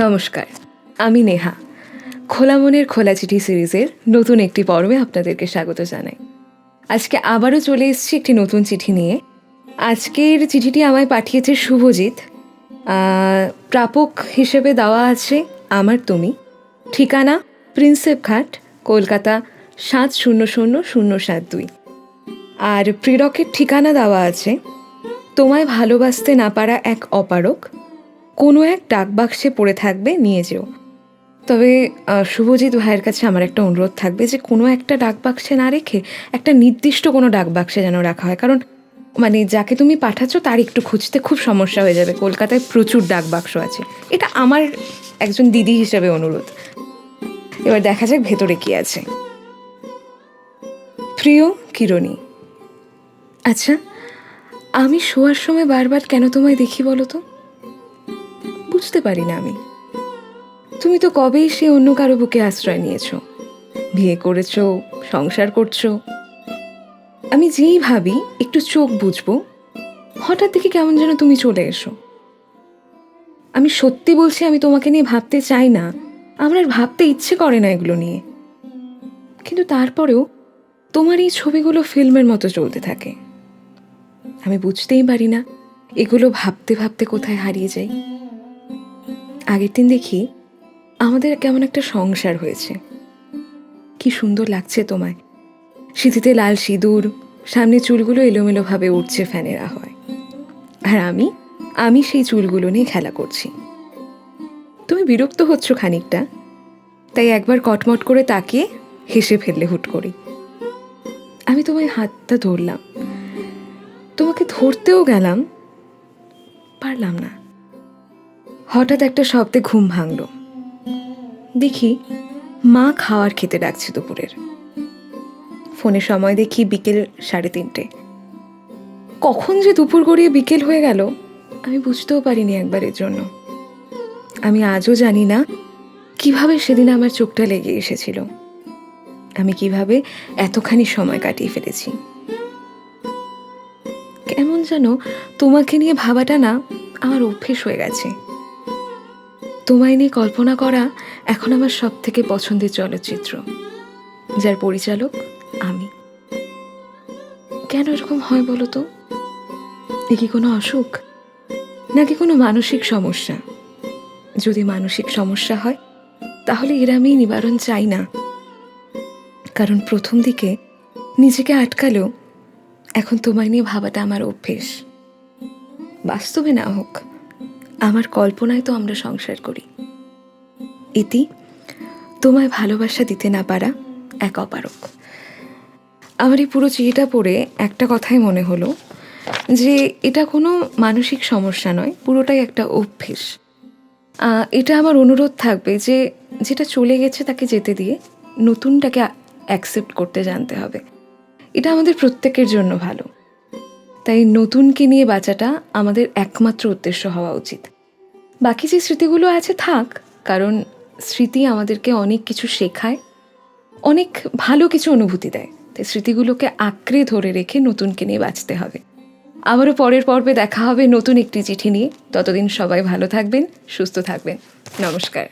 নমস্কার, আমি নেহা। খোলা মনের খোলা চিঠি সিরিজের নতুন একটি পর্বে আপনাদেরকে স্বাগত জানাই। আজকে আবারও চলে এসেছি একটি নতুন চিঠি নিয়ে। আজকের চিঠিটি আমায় পাঠিয়েছে শুভজিৎ। প্রাপক হিসেবে দেওয়া আছে আমার তুমি, ঠিকানা প্রিন্সেপ ঘাট, কলকাতা 700072। আর প্রেরকের ঠিকানা দেওয়া আছে তোমায় ভালোবাসতে না পারা এক অপারক, কোনো এক ডাকবাক্সে পড়ে থাকবে, নিয়ে যেও। তবে শুভজিৎ ভাইয়ের কাছে আমার একটা অনুরোধ থাকবে যে কোনো একটা ডাকবাক্সে না রেখে একটা নির্দিষ্ট কোনো ডাকবাক্সে যেন রাখা হয়, কারণ যাকে তুমি পাঠাচ্ছ তার একটু খুঁজতে খুব সমস্যা হয়ে যাবে। কলকাতায় প্রচুর ডাকবাক্স আছে। এটা আমার একজন দিদি হিসেবে অনুরোধ। এবার দেখা যাক ভেতরে কি আছে। প্রিয় কিরণী, আচ্ছা, আমি শোয়ার সময় বারবার কেন তোমায় দেখি বলো তো? বুঝতে পারি না আমি। তুমি তো কবেই সে অন্য কারো বুকে আশ্রয় নিয়েছো, বিয়ে করেছো, সংসার করছো। আমি যেই ভাবি একটু চোখ বুঝবো, হঠাৎ দেখি কেমন যেন তুমি চলে এসো। আমি সত্যি বলছি, আমি তোমাকে নিয়ে ভাবতে চাই না, আমার আর ভাবতে ইচ্ছে করে না এগুলো নিয়ে। কিন্তু তারপরেও তোমার এই ছবিগুলো ফিল্মের মতো চলতে থাকে। আমি বুঝতেই পারি না এগুলো ভাবতে ভাবতে কোথায় হারিয়ে যাই। আগের দিন দেখি আমাদের কেমন একটা সংসার হয়েছে। কি সুন্দর লাগছে তোমায়, সিঁথিতে লাল সিঁদুর, সামনে চুলগুলো এলোমেলোভাবে উঠছে ফ্যানের হাওয়ায়। আর আমি সেই চুলগুলো নিয়ে খেলা করছি। তুমি বিরক্ত হচ্ছ খানিকটা, তাই একবার কটমট করে তাকিয়ে হেসে ফেললে হুট করে। আমি তোমায় হাতটা ধরলাম, তোমাকে ধরতেও গেলাম, পারলাম না। হঠাৎ একটা শব্দে ঘুম ভাঙল। দেখি মা খাওয়ার খেতে ডাকছে দুপুরের। ফোনে সময় দেখি বিকেল 3:30। কখন যে দুপুর গড়িয়ে বিকেল হয়ে গেল আমি বুঝতেও পারিনি একবারের জন্য। আমি আজও জানি না কিভাবে সেদিন আমার চোখটা লেগে এসেছিল, আমি কিভাবে এতখানি সময় কাটিয়ে ফেলেছি। কেমন যেন তোমাকে নিয়ে ভাবাটা না আমার অভ্যেস হয়ে গেছে। তোমায় নিয়ে কল্পনা করা এখন আমার সব থেকে পছন্দের চলচ্চিত্র, যার পরিচালক আমি। কেন এরকম হয় বলো তো? এ কি কোনো অসুখ, নাকি কোনো মানসিক সমস্যা? যদি মানসিক সমস্যা হয় তাহলে এর আমি নিবারণ চাই না, কারণ প্রথম দিকে নিজেকে আটকালেও এখন তোমায় নিয়ে ভাবাটা আমার অভ্যেস। বাস্তবে না হোক, আমার কল্পনায় তো আমরা সংসার করি। ইতি, তোমায় ভালোবাসা দিতে না পারা এক অপারক। আমার এই পুরো চিঠিটা পড়ে একটা কথাই মনে হলো যে এটা কোনো মানসিক সমস্যা নয়, পুরোটাই একটা অভ্যেস। এটা আমার অনুরোধ থাকবে যে যেটা চলে গেছে তাকে যেতে দিয়ে নতুনটাকে অ্যাকসেপ্ট করতে জানতে হবে। এটা আমাদের প্রত্যেকের জন্য ভালো। তাই নতুনকে নিয়ে বাঁচাটা আমাদের একমাত্র উদ্দেশ্য হওয়া উচিত। বাকি যে স্মৃতিগুলো আছে থাক, কারণ স্মৃতি আমাদেরকে অনেক কিছু শেখায়, অনেক ভালো কিছু অনুভূতি দেয়। তাই স্মৃতিগুলোকে আঁকড়ে ধরে রেখে নতুনকে নিয়ে বাঁচতে হবে। আবারও পরের পর্বে দেখা হবে নতুন একটি চিঠি নিয়ে। ততদিন সবাই ভালো থাকবেন, সুস্থ থাকবেন। নমস্কার।